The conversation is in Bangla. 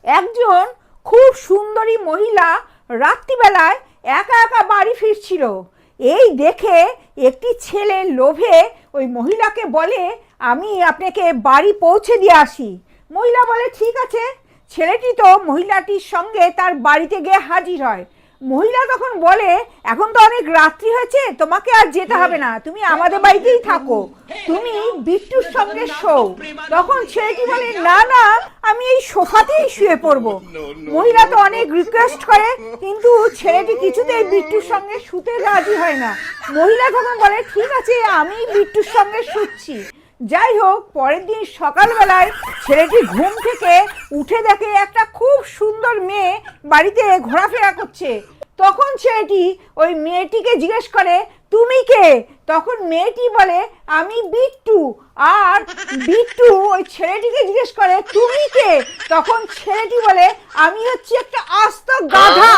একজন খুব সুন্দরী মহিলা রাত্রিবেলায় একা একা বাড়ি ফিরছিল। এই দেখে একটি ছেলে লোভে ওই মহিলাকে বলে, আমি আপনাকে বাড়ি পৌঁছে দিয়ে আসি। মহিলা বলে ঠিক আছে। ছেলেটি তো মহিলাটির সঙ্গে তার বাড়িতে গিয়ে হাজির হয়। মহিলা তখন বলে, এখন তো অনেক রাত্রি হয়েছে, তোমাকে আর যেতে হবে না, তুমি আমাদের বাড়িতেই থাকো, তুমি বিট্টুর সঙ্গে শোও। তখন ছেলেটি বলে, না না, আমি এই সোফাতেই শুয়ে পড়বো। মহিলা তো অনেক রিকোয়েস্ট করে, কিন্তু ছেলেটি কিছুতেই বিট্টুর সঙ্গে শুতে রাজি হয় না। মহিলা তখন বলে, ঠিক আছে, আমি বিট্টুর সঙ্গে শুচ্ছি। যাই হোক, পরের দিন সকালবেলায় ছেলেটি ঘুম থেকে উঠে দেখে একটা খুব সুন্দর মেয়ে বাড়িতে ঘোরাফেরা করছে। তখন ছেলেটি ওই মেয়েটিকে জিজ্ঞেস করে, তুমি কে? তখন মেয়েটি বলে, আমি বিট্টু। আর বিট্টু ওই ছেলেটিকে জিজ্ঞেস করে, তুমি কে? তখন ছেলেটি বলে, আমি হচ্ছে একটা আস্ত গাধা।